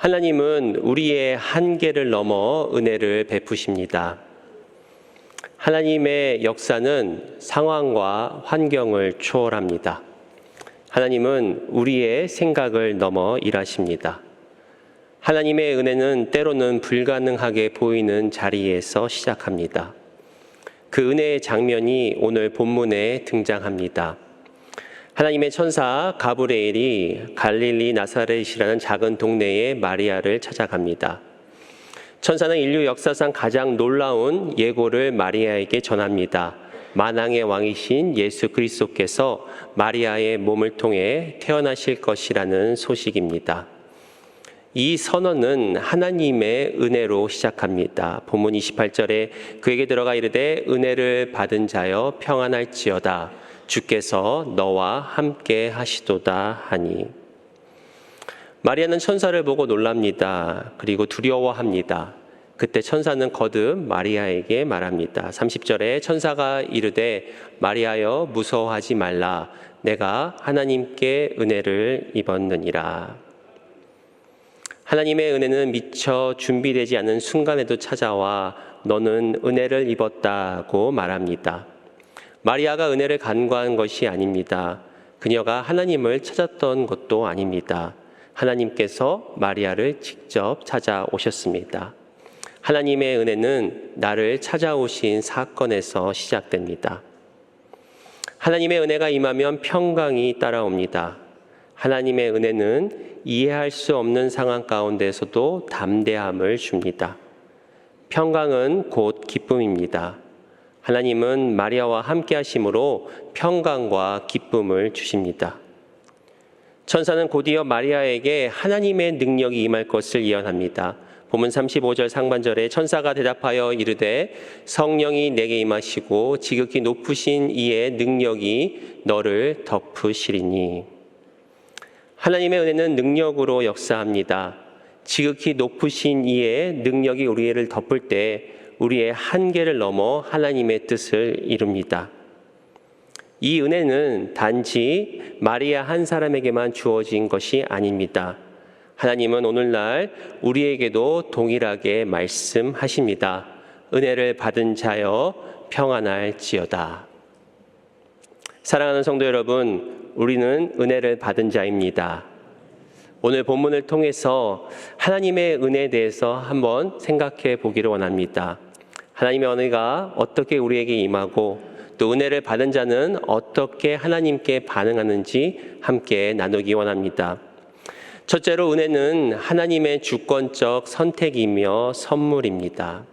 하나님은 우리의 한계를 넘어 은혜를 베푸십니다. 하나님의 역사는 상황과 환경을 초월합니다. 하나님은 우리의 생각을 넘어 일하십니다. 하나님의 은혜는 때로는 불가능하게 보이는 자리에서 시작합니다. 그 은혜의 장면이 오늘 본문에 등장합니다. 하나님의 천사 가브리엘이 갈릴리 나사렛이라는 작은 동네에 마리아를 찾아갑니다. 천사는 인류 역사상 가장 놀라운 예고를 마리아에게 전합니다. 만왕의 왕이신 예수 그리스도께서 마리아의 몸을 통해 태어나실 것이라는 소식입니다. 이 선언은 하나님의 은혜로 시작합니다. 본문 28절에 그에게 들어가 이르되 은혜를 받은 자여 평안할지어다. 주께서 너와 함께 하시도다 하니. 마리아는 천사를 보고 놀랍니다. 그리고 두려워합니다. 그때 천사는 거듭 마리아에게 말합니다. 30절에 천사가 이르되 마리아여 무서워하지 말라. 내가 하나님께 은혜를 입었느니라. 하나님의 은혜는 미처 준비되지 않은 순간에도 찾아와 너는 은혜를 입었다고 말합니다. 마리아가 은혜를 간구한 것이 아닙니다. 그녀가 하나님을 찾았던 것도 아닙니다. 하나님께서 마리아를 직접 찾아오셨습니다. 하나님의 은혜는 나를 찾아오신 사건에서 시작됩니다. 하나님의 은혜가 임하면 평강이 따라옵니다. 하나님의 은혜는 이해할 수 없는 상황 가운데서도 담대함을 줍니다. 평강은 곧 기쁨입니다. 하나님은 마리아와 함께 하심으로 평강과 기쁨을 주십니다. 천사는 곧이어 마리아에게 하나님의 능력이 임할 것을 예언합니다. 본문 35절 상반절에 천사가 대답하여 이르되 성령이 내게 임하시고 지극히 높으신 이의 능력이 너를 덮으시리니. 하나님의 은혜는 능력으로 역사합니다. 지극히 높으신 이의 능력이 우리를 덮을 때 우리의 한계를 넘어 하나님의 뜻을 이룹니다. 이 은혜는 단지 마리아 한 사람에게만 주어진 것이 아닙니다. 하나님은 오늘날 우리에게도 동일하게 말씀하십니다. 은혜를 받은 자여 평안할지어다. 사랑하는 성도 여러분, 우리는 은혜를 받은 자입니다. 오늘 본문을 통해서 하나님의 은혜에 대해서 한번 생각해 보기를 원합니다. 하나님의 은혜가 어떻게 우리에게 임하고 또 은혜를 받은 자는 어떻게 하나님께 반응하는지 함께 나누기 원합니다. 첫째로 은혜는 하나님의 주권적 선택이며 선물입니다.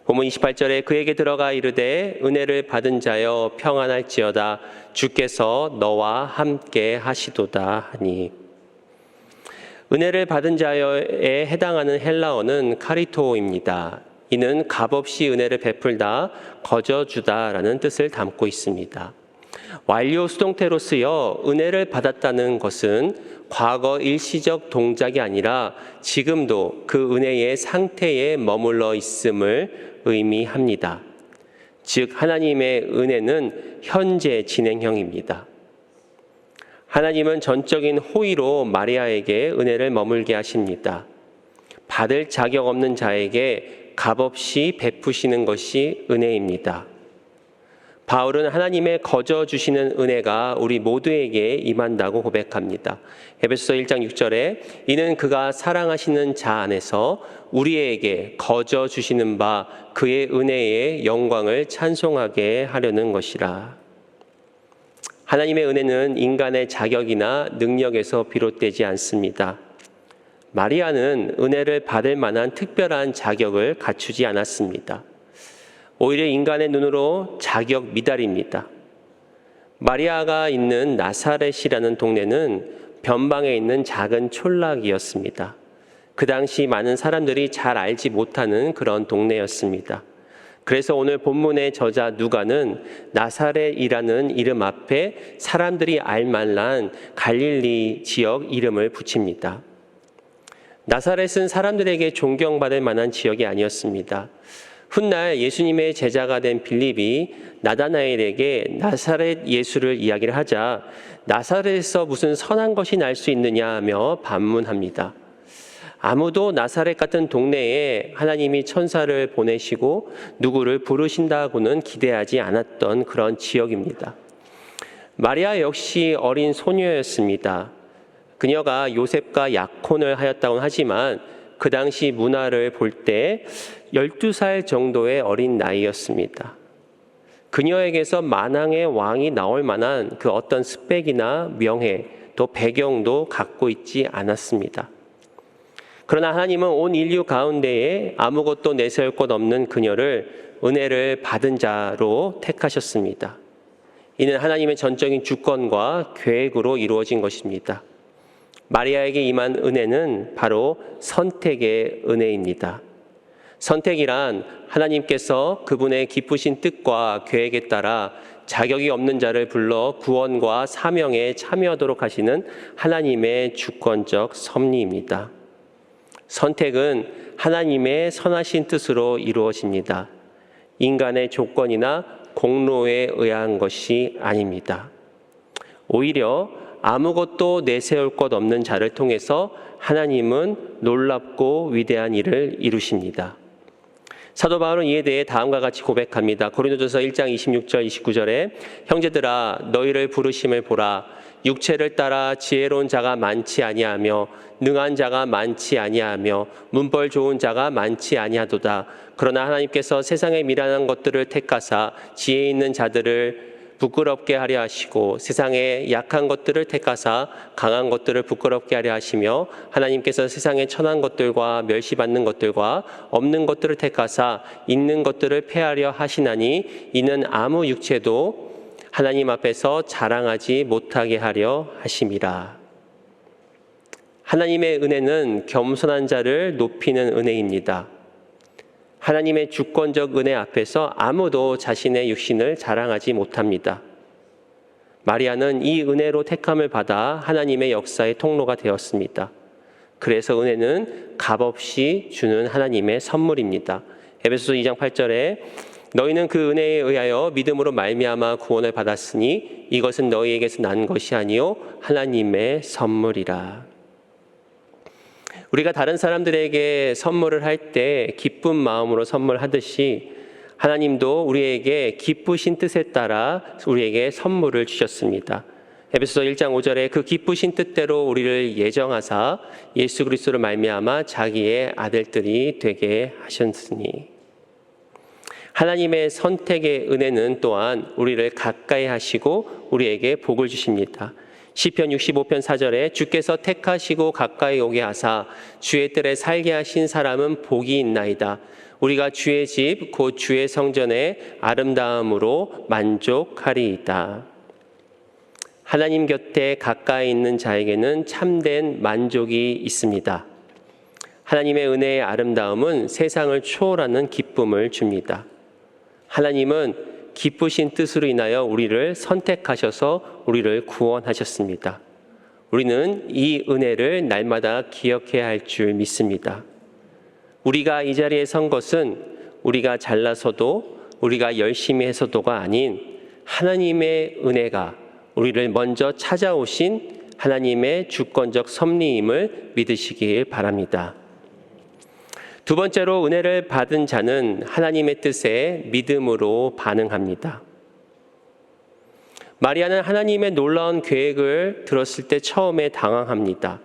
본문 28절에 그에게 들어가 이르되 은혜를 받은 자여 평안할지어다. 주께서 너와 함께 하시도다 하니. 은혜를 받은 자여에 해당하는 헬라어는 카리토입니다. 이는 값없이 은혜를 베풀다, 거저주다라는 뜻을 담고 있습니다. 완료 수동태로 쓰여 은혜를 받았다는 것은 과거 일시적 동작이 아니라 지금도 그 은혜의 상태에 머물러 있음을 의미합니다. 즉 하나님의 은혜는 현재 진행형입니다. 하나님은 전적인 호의로 마리아에게 은혜를 머물게 하십니다. 받을 자격 없는 자에게 값없이 베푸시는 것이 은혜입니다. 바울은 하나님의 거저 주시는 은혜가 우리 모두에게 임한다고 고백합니다. 에베소서 1장 6절에 이는 그가 사랑하시는 자 안에서 우리에게 거저 주시는 바 그의 은혜의 영광을 찬송하게 하려는 것이라. 하나님의 은혜는 인간의 자격이나 능력에서 비롯되지 않습니다. 마리아는 은혜를 받을 만한 특별한 자격을 갖추지 않았습니다. 오히려 인간의 눈으로 자격 미달입니다. 마리아가 있는 나사렛이라는 동네는 변방에 있는 작은 촌락이었습니다. 그 당시 많은 사람들이 잘 알지 못하는 그런 동네였습니다. 그래서 오늘 본문의 저자 누가는 나사렛이라는 이름 앞에 사람들이 알만한 갈릴리 지역 이름을 붙입니다. 나사렛은 사람들에게 존경받을 만한 지역이 아니었습니다. 훗날 예수님의 제자가 된 빌립이 나다나엘에게 나사렛 예수를 이야기를 하자 나사렛에서 무슨 선한 것이 날 수 있느냐 하며 반문합니다. 아무도 나사렛 같은 동네에 하나님이 천사를 보내시고 누구를 부르신다고는 기대하지 않았던 그런 지역입니다. 마리아 역시 어린 소녀였습니다. 그녀가 요셉과 약혼을 하였다고 하지만 그 당시 문화를 볼 때 12살 정도의 어린 나이였습니다. 그녀에게서 만왕의 왕이 나올 만한 그 어떤 스펙이나 명예 또 배경도 갖고 있지 않았습니다. 그러나 하나님은 온 인류 가운데에 아무것도 내세울 것 없는 그녀를 은혜를 받은 자로 택하셨습니다. 이는 하나님의 전적인 주권과 계획으로 이루어진 것입니다. 마리아에게 임한 은혜는 바로 선택의 은혜입니다. 선택이란 하나님께서 그분의 기쁘신 뜻과 계획에 따라 자격이 없는 자를 불러 구원과 사명에 참여하도록 하시는 하나님의 주권적 섭리입니다. 선택은 하나님의 선하신 뜻으로 이루어집니다. 인간의 조건이나 공로에 의한 것이 아닙니다. 오히려 아무것도 내세울 것 없는 자를 통해서 하나님은 놀랍고 위대한 일을 이루십니다. 사도 바울은 이에 대해 다음과 같이 고백합니다. 고린도전서 1장 26절 29절에 형제들아 너희를 부르심을 보라. 육체를 따라 지혜로운 자가 많지 아니하며 능한 자가 많지 아니하며 문벌 좋은 자가 많지 아니하도다. 그러나 하나님께서 세상의 미련한 것들을 택하사 지혜 있는 자들을 부끄럽게 하려 하시고 세상의 약한 것들을 택하사 강한 것들을 부끄럽게 하려 하시며 하나님께서 세상의 천한 것들과 멸시받는 것들과 없는 것들을 택하사 있는 것들을 폐하려 하시나니 이는 아무 육체도 하나님 앞에서 자랑하지 못하게 하려 하심이라. 하나님의 은혜는 겸손한 자를 높이는 은혜입니다. 하나님의 주권적 은혜 앞에서 아무도 자신의 육신을 자랑하지 못합니다. 마리아는 이 은혜로 택함을 받아 하나님의 역사의 통로가 되었습니다. 그래서 은혜는 값없이 주는 하나님의 선물입니다. 에베소서 2장 8절에 너희는 그 은혜에 의하여 믿음으로 말미암아 구원을 받았으니 이것은 너희에게서 난 것이 아니요 하나님의 선물이라. 우리가 다른 사람들에게 선물을 할 때 기쁜 마음으로 선물하듯이 하나님도 우리에게 기쁘신 뜻에 따라 우리에게 선물을 주셨습니다. 에베소서 1장 5절에 그 기쁘신 뜻대로 우리를 예정하사 예수 그리스도를 말미암아 자기의 아들들이 되게 하셨으니. 하나님의 선택의 은혜는 또한 우리를 가까이 하시고 우리에게 복을 주십니다. 시편 65편 4절에 주께서 택하시고 가까이 오게 하사 주의 뜰에 살게 하신 사람은 복이 있나이다. 우리가 주의 집 곧 주의 성전의 아름다움으로 만족하리이다. 하나님 곁에 가까이 있는 자에게는 참된 만족이 있습니다. 하나님의 은혜의 아름다움은 세상을 초월하는 기쁨을 줍니다. 하나님은 기쁘신 뜻으로 인하여 우리를 선택하셔서 우리를 구원하셨습니다. 우리는 이 은혜를 날마다 기억해야 할 줄 믿습니다. 우리가 이 자리에 선 것은 우리가 잘나서도 우리가 열심히 해서도가 아닌 하나님의 은혜가 우리를 먼저 찾아오신 하나님의 주권적 섭리임을 믿으시길 바랍니다. 두 번째로 은혜를 받은 자는 하나님의 뜻에 믿음으로 반응합니다. 마리아는 하나님의 놀라운 계획을 들었을 때 처음에 당황합니다.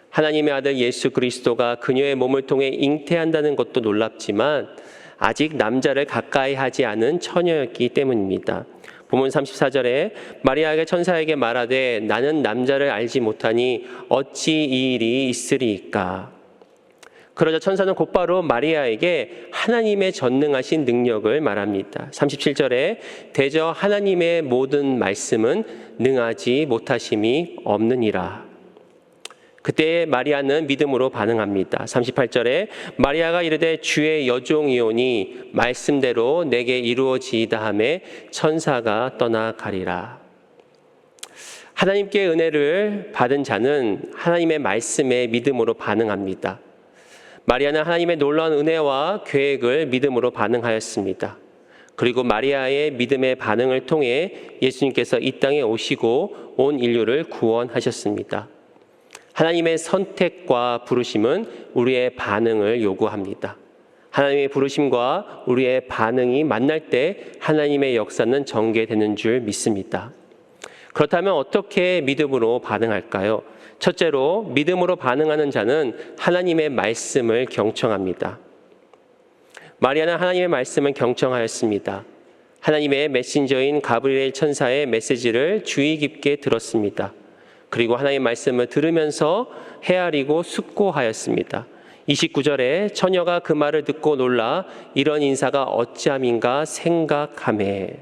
하나님의 아들 예수 그리스도가 그녀의 몸을 통해 잉태한다는 것도 놀랍지만 아직 남자를 가까이 하지 않은 처녀였기 때문입니다. 본문 34절에 마리아에게 천사에게 말하되 나는 남자를 알지 못하니 어찌 이 일이 있으리이까. 그러자 천사는 곧바로 마리아에게 하나님의 전능하신 능력을 말합니다. 37절에 대저 하나님의 모든 말씀은 능하지 못하심이 없느니라. 그때 마리아는 믿음으로 반응합니다. 38절에 마리아가 이르되 주의 여종이오니 말씀대로 내게 이루어지이다 하매 천사가 떠나가리라. 하나님께 은혜를 받은 자는 하나님의 말씀에 믿음으로 반응합니다. 마리아는 하나님의 놀라운 은혜와 계획을 믿음으로 반응하였습니다. 그리고 마리아의 믿음의 반응을 통해 예수님께서 이 땅에 오시고 온 인류를 구원하셨습니다. 하나님의 선택과 부르심은 우리의 반응을 요구합니다. 하나님의 부르심과 우리의 반응이 만날 때 하나님의 역사는 전개되는 줄 믿습니다. 그렇다면 어떻게 믿음으로 반응할까요? 첫째로 믿음으로 반응하는 자는 하나님의 말씀을 경청합니다. 마리아는 하나님의 말씀을 경청하였습니다. 하나님의 메신저인 가브리엘 천사의 메시지를 주의 깊게 들었습니다. 그리고 하나님의 말씀을 들으면서 헤아리고 숙고하였습니다. 29절에 처녀가 그 말을 듣고 놀라 이런 인사가 어찌함인가 생각하매.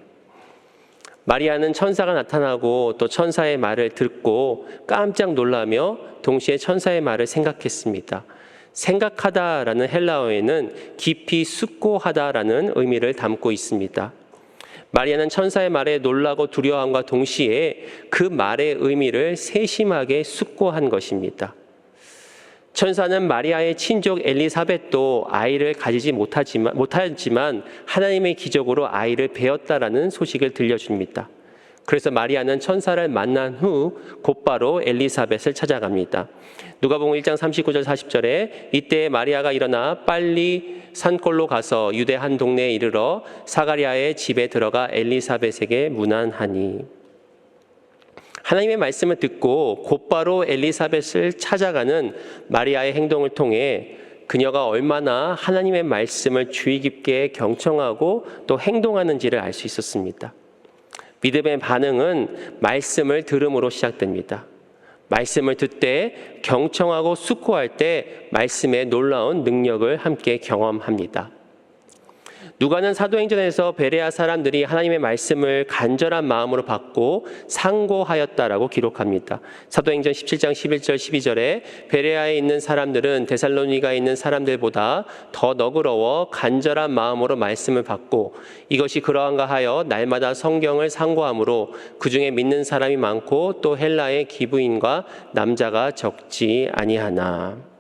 마리아는 천사가 나타나고 또 천사의 말을 듣고 깜짝 놀라며 동시에 천사의 말을 생각했습니다. 생각하다라는 헬라어에는 깊이 숙고하다라는 의미를 담고 있습니다. 마리아는 천사의 말에 놀라고 두려워함과 동시에 그 말의 의미를 세심하게 숙고한 것입니다. 천사는 마리아의 친족 엘리사벳도 아이를 가지지 못하지만 하나님의 기적으로 아이를 배었다라는 소식을 들려줍니다. 그래서 마리아는 천사를 만난 후 곧바로 엘리사벳을 찾아갑니다. 누가복음 1장 39절 40절에 이때 마리아가 일어나 빨리 산골로 가서 유대 한 동네에 이르러 사가랴의 집에 들어가 엘리사벳에게 문안하니. 하나님의 말씀을 듣고 곧바로 엘리사벳을 찾아가는 마리아의 행동을 통해 그녀가 얼마나 하나님의 말씀을 주의 깊게 경청하고 또 행동하는지를 알 수 있었습니다. 믿음의 반응은 말씀을 들음으로 시작됩니다. 말씀을 듣되 경청하고 숙고할 때 말씀의 놀라운 능력을 함께 경험합니다. 누가는 사도행전에서 베레아 사람들이 하나님의 말씀을 간절한 마음으로 받고 상고하였다라고 기록합니다. 사도행전 17장 11절 12절에 베레아에 있는 사람들은 데살로니가에 있는 사람들보다 더 너그러워 간절한 마음으로 말씀을 받고 이것이 그러한가 하여 날마다 성경을 상고함으로 그중에 믿는 사람이 많고 또 헬라의 기부인과 남자가 적지 아니하나.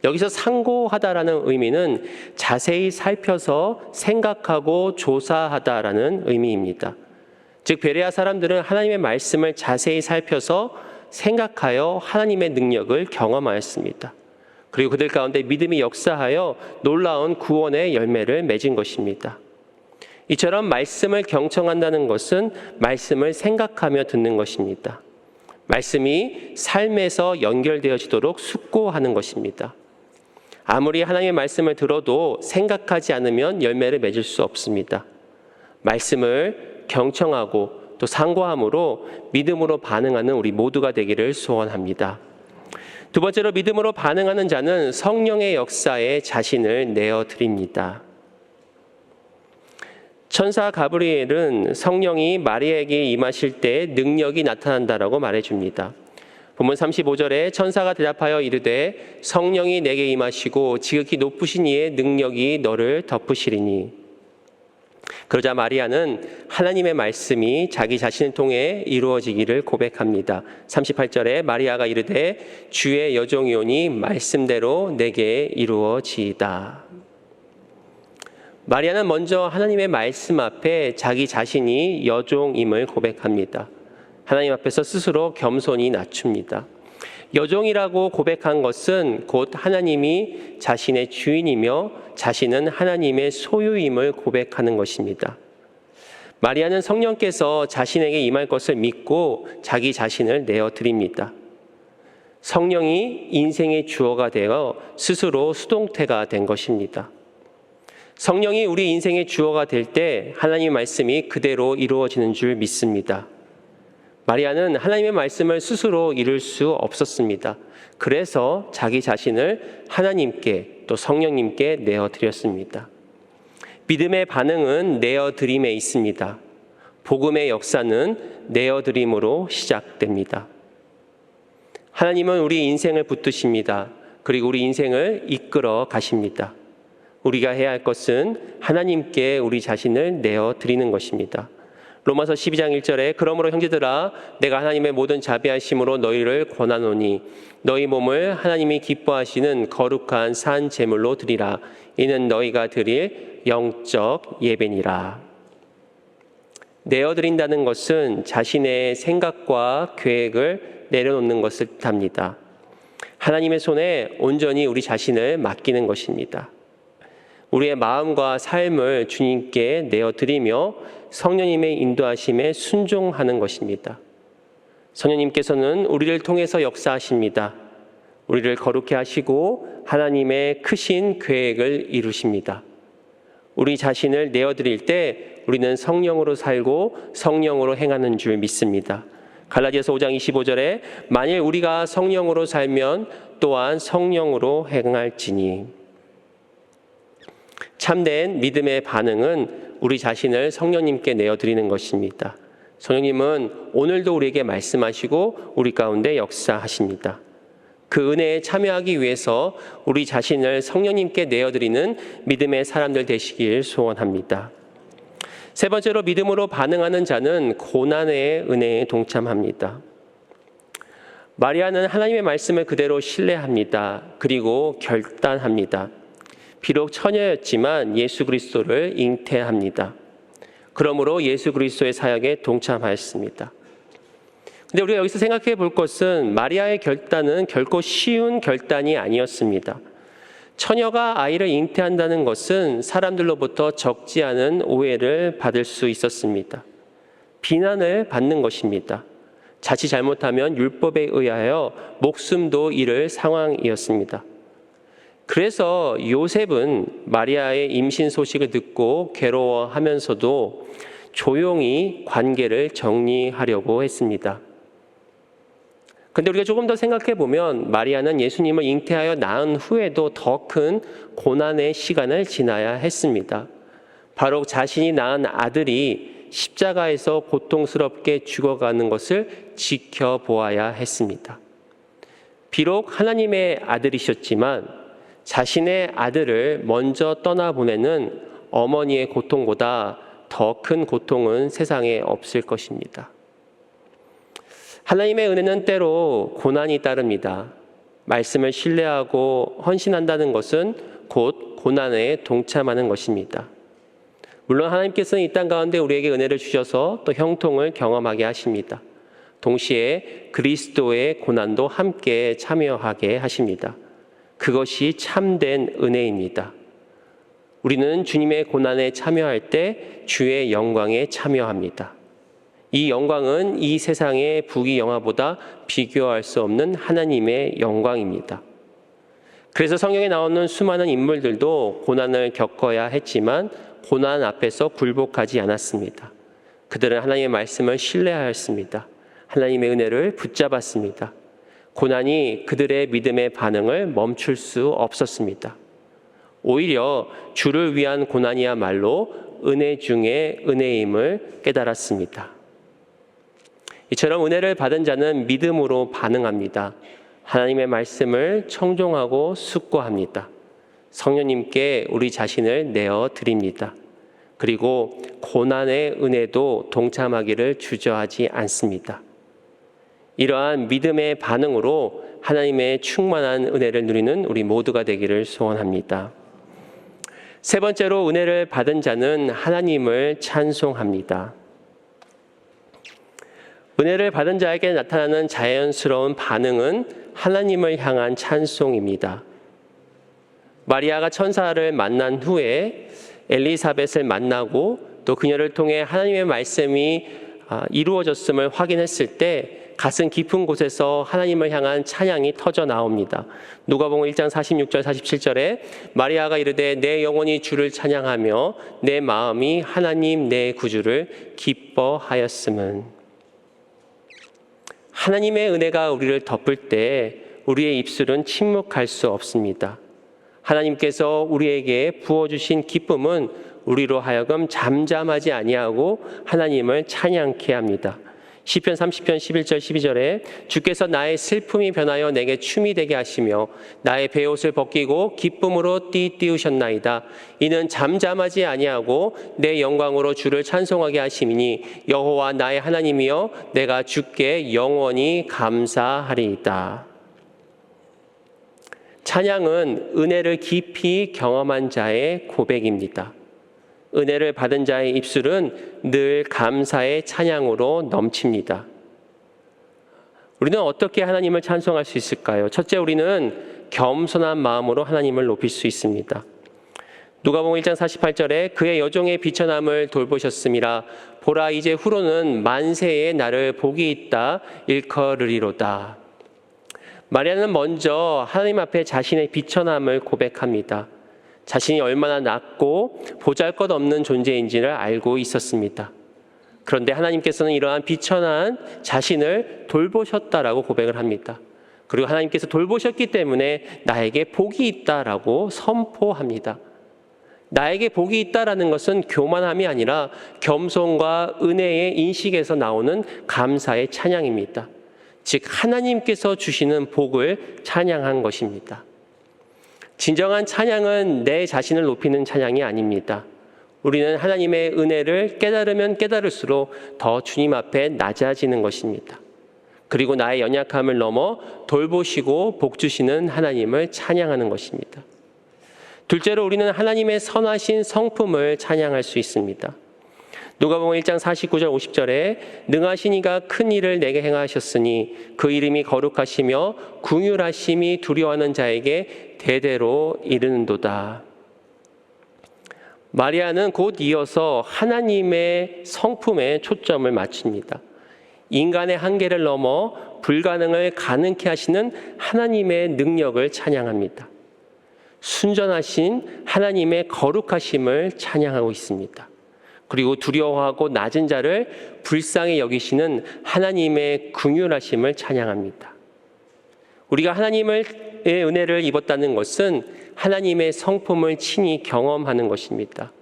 여기서 상고하다라는 의미는 자세히 살펴서 생각하고 조사하다라는 의미입니다. 즉 베레아 사람들은 하나님의 말씀을 자세히 살펴서 생각하여 하나님의 능력을 경험하였습니다. 그리고 그들 가운데 믿음이 역사하여 놀라운 구원의 열매를 맺은 것입니다. 이처럼 말씀을 경청한다는 것은 말씀을 생각하며 듣는 것입니다. 말씀이 삶에서 연결되어지도록 숙고하는 것입니다. 아무리 하나님의 말씀을 들어도 생각하지 않으면 열매를 맺을 수 없습니다. 말씀을 경청하고 또 상고함으로 믿음으로 반응하는 우리 모두가 되기를 소원합니다. 두 번째로 믿음으로 반응하는 자는 성령의 역사에 자신을 내어드립니다. 천사 가브리엘은 성령이 마리아에게 임하실 때 능력이 나타난다라고 말해줍니다. 본문 35절에 천사가 대답하여 이르되 성령이 내게 임하시고 지극히 높으신 이의 능력이 너를 덮으시리니. 그러자 마리아는 하나님의 말씀이 자기 자신을 통해 이루어지기를 고백합니다. 38절에 마리아가 이르되 주의 여종이오니 말씀대로 내게 이루어지이다. 마리아는 먼저 하나님의 말씀 앞에 자기 자신이 여종임을 고백합니다. 하나님 앞에서 스스로 겸손히 낮춥니다. 여종이라고 고백한 것은 곧 하나님이 자신의 주인이며 자신은 하나님의 소유임을 고백하는 것입니다. 마리아는 성령께서 자신에게 임할 것을 믿고 자기 자신을 내어드립니다. 성령이 인생의 주어가 되어 스스로 수동태가 된 것입니다. 성령이 우리 인생의 주어가 될 때 하나님의 말씀이 그대로 이루어지는 줄 믿습니다. 마리아는 하나님의 말씀을 스스로 이룰 수 없었습니다. 그래서 자기 자신을 하나님께 또 성령님께 내어드렸습니다. 믿음의 반응은 내어드림에 있습니다. 복음의 역사는 내어드림으로 시작됩니다. 하나님은 우리 인생을 붙드십니다. 그리고 우리 인생을 이끌어 가십니다. 우리가 해야 할 것은 하나님께 우리 자신을 내어드리는 것입니다. 로마서 12장 1절에 그러므로 형제들아 내가 하나님의 모든 자비하심으로 너희를 권하노니 너희 몸을 하나님이 기뻐하시는 거룩한 산 제물로 드리라. 이는 너희가 드릴 영적 예배니라. 내어드린다는 것은 자신의 생각과 계획을 내려놓는 것을 뜻합니다. 하나님의 손에 온전히 우리 자신을 맡기는 것입니다. 우리의 마음과 삶을 주님께 내어드리며 성령님의 인도하심에 순종하는 것입니다. 성령님께서는 우리를 통해서 역사하십니다. 우리를 거룩해 하시고 하나님의 크신 계획을 이루십니다. 우리 자신을 내어드릴 때 우리는 성령으로 살고 성령으로 행하는 줄 믿습니다. 갈라디아서 5장 25절에 만일 우리가 성령으로 살면 또한 성령으로 행할지니. 참된 믿음의 반응은 우리 자신을 성령님께 내어드리는 것입니다. 성령님은 오늘도 우리에게 말씀하시고 우리 가운데 역사하십니다. 그 은혜에 참여하기 위해서 우리 자신을 성령님께 내어드리는 믿음의 사람들 되시길 소원합니다. 세 번째로 믿음으로 반응하는 자는 고난의 은혜에 동참합니다. 마리아는 하나님의 말씀을 그대로 신뢰합니다. 그리고 결단합니다. 비록 처녀였지만 예수 그리스도를 잉태합니다. 그러므로 예수 그리스도의 사역에 동참하였습니다. 근데 우리가 여기서 생각해 볼 것은 마리아의 결단은 결코 쉬운 결단이 아니었습니다. 처녀가 아이를 잉태한다는 것은 사람들로부터 적지 않은 오해를 받을 수 있었습니다. 비난을 받는 것입니다. 자칫 잘못하면 율법에 의하여 목숨도 잃을 상황이었습니다. 그래서 요셉은 마리아의 임신 소식을 듣고 괴로워하면서도 조용히 관계를 정리하려고 했습니다. 그런데 우리가 조금 더 생각해 보면 마리아는 예수님을 잉태하여 낳은 후에도 더 큰 고난의 시간을 지나야 했습니다. 바로 자신이 낳은 아들이 십자가에서 고통스럽게 죽어가는 것을 지켜보아야 했습니다. 비록 하나님의 아들이셨지만 자신의 아들을 먼저 떠나보내는 어머니의 고통보다 더 큰 고통은 세상에 없을 것입니다. 하나님의 은혜는 때로 고난이 따릅니다. 말씀을 신뢰하고 헌신한다는 것은 곧 고난에 동참하는 것입니다. 물론 하나님께서는 이 땅 가운데 우리에게 은혜를 주셔서 또 형통을 경험하게 하십니다. 동시에 그리스도의 고난도 함께 참여하게 하십니다. 그것이 참된 은혜입니다. 우리는 주님의 고난에 참여할 때 주의 영광에 참여합니다. 이 영광은 이 세상의 부귀영화보다 비교할 수 없는 하나님의 영광입니다. 그래서 성경에 나오는 수많은 인물들도 고난을 겪어야 했지만 고난 앞에서 굴복하지 않았습니다. 그들은 하나님의 말씀을 신뢰하였습니다. 하나님의 은혜를 붙잡았습니다. 고난이 그들의 믿음의 반응을 멈출 수 없었습니다. 오히려 주를 위한 고난이야말로 은혜 중에 은혜임을 깨달았습니다. 이처럼 은혜를 받은 자는 믿음으로 반응합니다. 하나님의 말씀을 청종하고 숙고합니다. 성령님께 우리 자신을 내어 드립니다. 그리고 고난의 은혜도 동참하기를 주저하지 않습니다. 이러한 믿음의 반응으로 하나님의 충만한 은혜를 누리는 우리 모두가 되기를 소원합니다. 세 번째로 은혜를 받은 자는 하나님을 찬송합니다. 은혜를 받은 자에게 나타나는 자연스러운 반응은 하나님을 향한 찬송입니다. 마리아가 천사를 만난 후에 엘리사벳을 만나고 또 그녀를 통해 하나님의 말씀이 이루어졌음을 확인했을 때 가슴 깊은 곳에서 하나님을 향한 찬양이 터져 나옵니다. 누가복음 1장 46절 47절에 마리아가 이르되 내 영혼이 주를 찬양하며 내 마음이 하나님 내 구주를 기뻐하였음은. 하나님의 은혜가 우리를 덮을 때 우리의 입술은 침묵할 수 없습니다. 하나님께서 우리에게 부어주신 기쁨은 우리로 하여금 잠잠하지 아니하고 하나님을 찬양케 합니다. 시편 30편 11절 12절에 주께서 나의 슬픔이 변하여 내게 춤이 되게 하시며 나의 베옷을 벗기고 기쁨으로 띠띠우셨나이다. 이는 잠잠하지 아니하고 내 영광으로 주를 찬송하게 하심이니 여호와 나의 하나님이여 내가 주께 영원히 감사하리이다. 찬양은 은혜를 깊이 경험한 자의 고백입니다. 은혜를 받은 자의 입술은 늘 감사의 찬양으로 넘칩니다. 우리는 어떻게 하나님을 찬송할 수 있을까요? 첫째, 우리는 겸손한 마음으로 하나님을 높일 수 있습니다. 누가복음 1장 48절에 그의 여종의 비천함을 돌보셨음이라 보라 이제 후로는 만세의 나를 복이 있다 일컬으리로다. 마리아는 먼저 하나님 앞에 자신의 비천함을 고백합니다. 자신이 얼마나 낮고 보잘것없는 존재인지를 알고 있었습니다. 그런데 하나님께서는 이러한 비천한 자신을 돌보셨다라고 고백을 합니다. 그리고 하나님께서 돌보셨기 때문에 나에게 복이 있다라고 선포합니다. 나에게 복이 있다라는 것은 교만함이 아니라 겸손과 은혜의 인식에서 나오는 감사의 찬양입니다. 즉 하나님께서 주시는 복을 찬양한 것입니다. 진정한 찬양은 내 자신을 높이는 찬양이 아닙니다. 우리는 하나님의 은혜를 깨달으면 깨달을수록 더 주님 앞에 낮아지는 것입니다. 그리고 나의 연약함을 넘어 돌보시고 복 주시는 하나님을 찬양하는 것입니다. 둘째로 우리는 하나님의 선하신 성품을 찬양할 수 있습니다. 누가복음 1장 49절 50절에 능하신 이가 큰 일을 내게 행하셨으니 그 이름이 거룩하시며 긍휼하심이 두려워하는 자에게 대대로 이르는도다. 마리아는 곧 이어서 하나님의 성품에 초점을 맞춥니다. 인간의 한계를 넘어 불가능을 가능케 하시는 하나님의 능력을 찬양합니다. 순전하신 하나님의 거룩하심을 찬양하고 있습니다. 그리고 두려워하고 낮은 자를 불쌍히 여기시는 하나님의 긍휼하심을 찬양합니다. 우리가 하나님의 은혜를 입었다는 것은 하나님의 성품을 친히 경험하는 것입니다.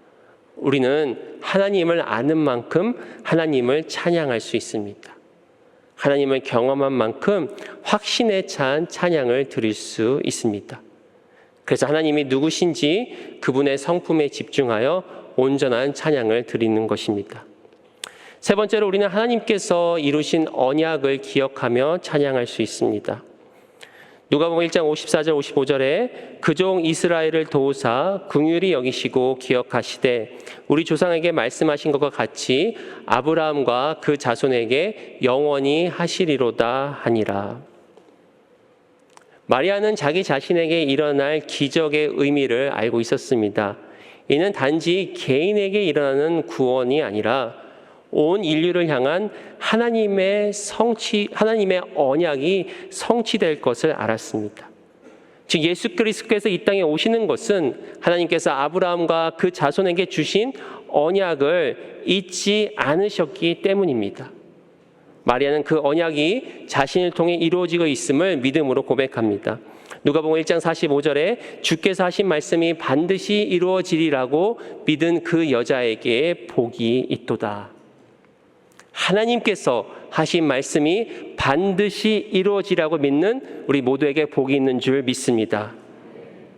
우리는 하나님을 아는 만큼 하나님을 찬양할 수 있습니다. 하나님을 경험한 만큼 확신에 찬 찬양을 드릴 수 있습니다. 그래서 하나님이 누구신지 그분의 성품에 집중하여 온전한 찬양을 드리는 것입니다. 세 번째로 우리는 하나님께서 이루신 언약을 기억하며 찬양할 수 있습니다. 누가복음 1장 54절 55절에 그 종 이스라엘을 도우사 긍휼히 여기시고 기억하시되 우리 조상에게 말씀하신 것과 같이 아브라함과 그 자손에게 영원히 하시리로다 하니라. 마리아는 자기 자신에게 일어날 기적의 의미를 알고 있었습니다. 이는 단지 개인에게 일어나는 구원이 아니라 온 인류를 향한 하나님의 언약이 성취될 것을 알았습니다. 즉 예수 그리스도께서 이 땅에 오시는 것은 하나님께서 아브라함과 그 자손에게 주신 언약을 잊지 않으셨기 때문입니다. 마리아는 그 언약이 자신을 통해 이루어지고 있음을 믿음으로 고백합니다. 누가복음 1장 45절에 주께서 하신 말씀이 반드시 이루어지리라고 믿은 그 여자에게 복이 있도다. 하나님께서 하신 말씀이 반드시 이루어지라고 믿는 우리 모두에게 복이 있는 줄 믿습니다.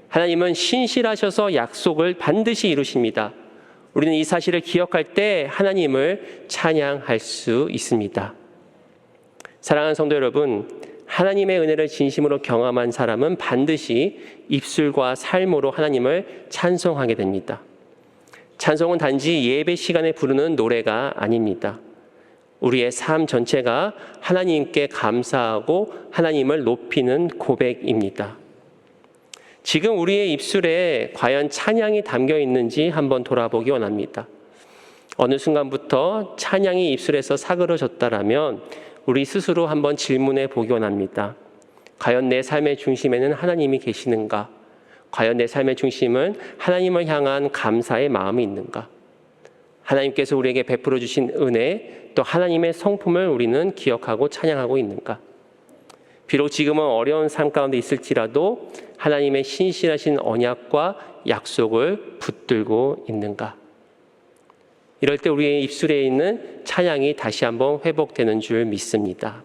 하나님은 신실하셔서 약속을 반드시 이루십니다. 우리는 이 사실을 기억할 때 하나님을 찬양할 수 있습니다. 사랑하는 성도 여러분, 하나님의 은혜를 진심으로 경험한 사람은 반드시 입술과 삶으로 하나님을 찬송하게 됩니다. 찬송은 단지 예배 시간에 부르는 노래가 아닙니다. 우리의 삶 전체가 하나님께 감사하고 하나님을 높이는 고백입니다. 지금 우리의 입술에 과연 찬양이 담겨 있는지 한번 돌아보기 원합니다. 어느 순간부터 찬양이 입술에서 사그러졌다라면 우리 스스로 한번 질문해 보기 원합니다. 과연 내 삶의 중심에는 하나님이 계시는가? 과연 내 삶의 중심은 하나님을 향한 감사의 마음이 있는가? 하나님께서 우리에게 베풀어 주신 은혜, 또 하나님의 성품을 우리는 기억하고 찬양하고 있는가? 비록 지금은 어려운 삶 가운데 있을지라도 하나님의 신실하신 언약과 약속을 붙들고 있는가? 이럴 때 우리의 입술에 있는 찬양이 다시 한번 회복되는 줄 믿습니다.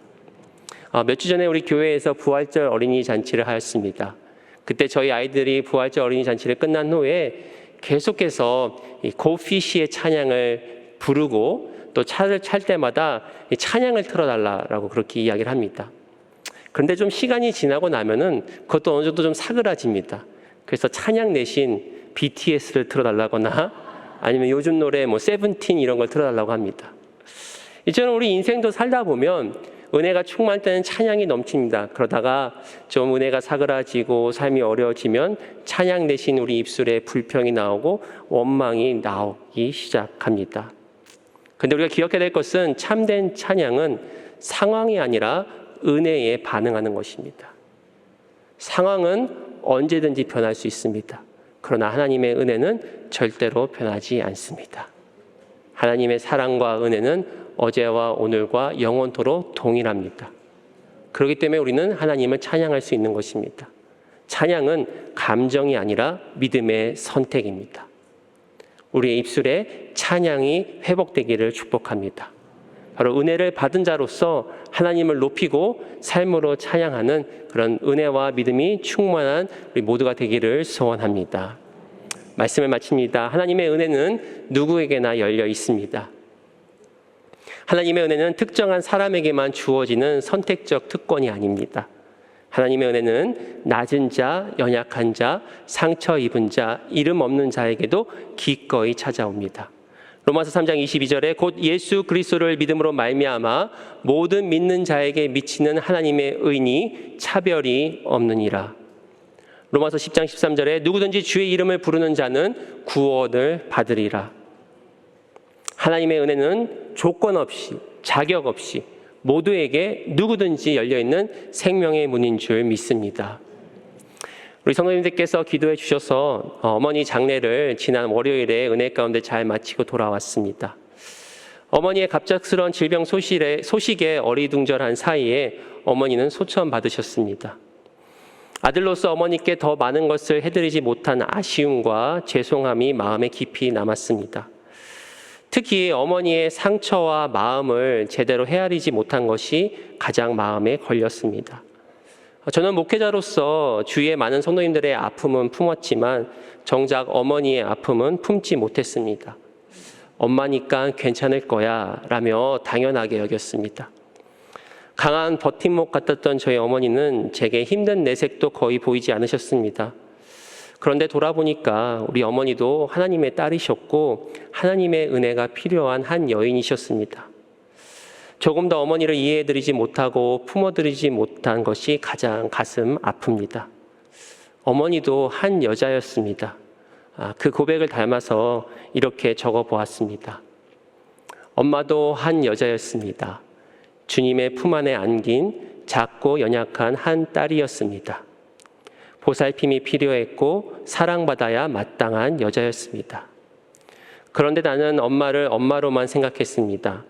몇 주 전에 우리 교회에서 부활절 어린이 잔치를 하였습니다. 그때 저희 아이들이 부활절 어린이 잔치를 끝난 후에 계속해서 이 고피시의 찬양을 부르고 또 차를 찰 때마다 찬양을 틀어달라고 그렇게 이야기를 합니다. 그런데 좀 시간이 지나고 나면은 그것도 어느 정도 좀 사그라집니다. 그래서 찬양 대신 BTS를 틀어달라거나 아니면 요즘 노래 뭐 세븐틴 이런 걸 틀어달라고 합니다. 이처럼 우리 인생도 살다 보면 은혜가 충만할 때는 찬양이 넘칩니다. 그러다가 좀 은혜가 사그라지고 삶이 어려워지면 찬양 대신 우리 입술에 불평이 나오고 원망이 나오기 시작합니다. 그런데 우리가 기억해야 될 것은 참된 찬양은 상황이 아니라 은혜에 반응하는 것입니다. 상황은 언제든지 변할 수 있습니다. 그러나 하나님의 은혜는 절대로 변하지 않습니다. 하나님의 사랑과 은혜는 어제와 오늘과 영원토록 동일합니다. 그렇기 때문에 우리는 하나님을 찬양할 수 있는 것입니다. 찬양은 감정이 아니라 믿음의 선택입니다. 우리의 입술에 찬양이 회복되기를 축복합니다. 바로 은혜를 받은 자로서 하나님을 높이고 삶으로 찬양하는 그런 은혜와 믿음이 충만한 우리 모두가 되기를 소원합니다. 말씀을 마칩니다. 하나님의 은혜는 누구에게나 열려 있습니다. 하나님의 은혜는 특정한 사람에게만 주어지는 선택적 특권이 아닙니다. 하나님의 은혜는 낮은 자, 연약한 자, 상처 입은 자, 이름 없는 자에게도 기꺼이 찾아옵니다. 로마서 3장 22절에 곧 예수 그리스도를 믿음으로 말미암아 모든 믿는 자에게 미치는 하나님의 의니 차별이 없느니라. 로마서 10장 13절에 누구든지 주의 이름을 부르는 자는 구원을 받으리라. 하나님의 은혜는 조건 없이 자격 없이 모두에게 누구든지 열려있는 생명의 문인 줄 믿습니다. 우리 성도님들께서 기도해 주셔서 어머니 장례를 지난 월요일에 은혜 가운데 잘 마치고 돌아왔습니다. 어머니의 갑작스러운 질병 소식에 어리둥절한 사이에 어머니는 소천 받으셨습니다. 아들로서 어머니께 더 많은 것을 해드리지 못한 아쉬움과 죄송함이 마음에 깊이 남았습니다. 특히 어머니의 상처와 마음을 제대로 헤아리지 못한 것이 가장 마음에 걸렸습니다. 저는 목회자로서 주위의 많은 성도님들의 아픔은 품었지만 정작 어머니의 아픔은 품지 못했습니다. 엄마니까 괜찮을 거야 라며 당연하게 여겼습니다. 강한 버팀목 같았던 저희 어머니는 제게 힘든 내색도 거의 보이지 않으셨습니다. 그런데 돌아보니까 우리 어머니도 하나님의 딸이셨고 하나님의 은혜가 필요한 한 여인이셨습니다. 조금 더 어머니를 이해해드리지 못하고 품어드리지 못한 것이 가장 가슴 아픕니다. 어머니도 한 여자였습니다. 그 고백을 닮아서 이렇게 적어보았습니다. 엄마도 한 여자였습니다. 주님의 품 안에 안긴 작고 연약한 한 딸이었습니다. 보살핌이 필요했고 사랑받아야 마땅한 여자였습니다. 그런데 나는 엄마를 엄마로만 생각했습니다.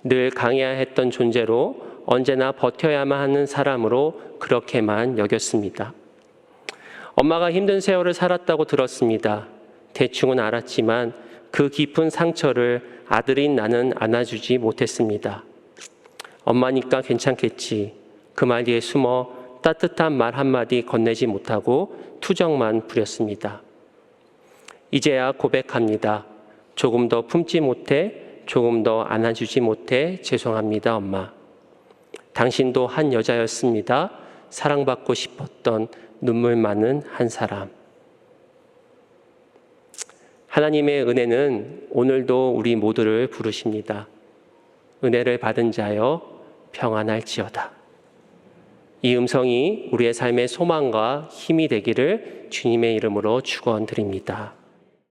늘 강해야 했던 존재로 언제나 버텨야만 하는 사람으로 그렇게만 여겼습니다. 엄마가 힘든 세월을 살았다고 들었습니다. 대충은 알았지만 그 깊은 상처를 아들인 나는 안아주지 못했습니다. 엄마니까 괜찮겠지. 그 말 뒤에 숨어 따뜻한 말 한마디 건네지 못하고 투정만 부렸습니다. 이제야 고백합니다. 조금 더 품지 못해, 조금 더 안아주지 못해 죄송합니다, 엄마. 당신도 한 여자였습니다. 사랑받고 싶었던 눈물 많은 한 사람. 하나님의 은혜는 오늘도 우리 모두를 부르십니다. 은혜를 받은 자여 평안할지어다. 이 음성이 우리의 삶의 소망과 힘이 되기를 주님의 이름으로 축원드립니다.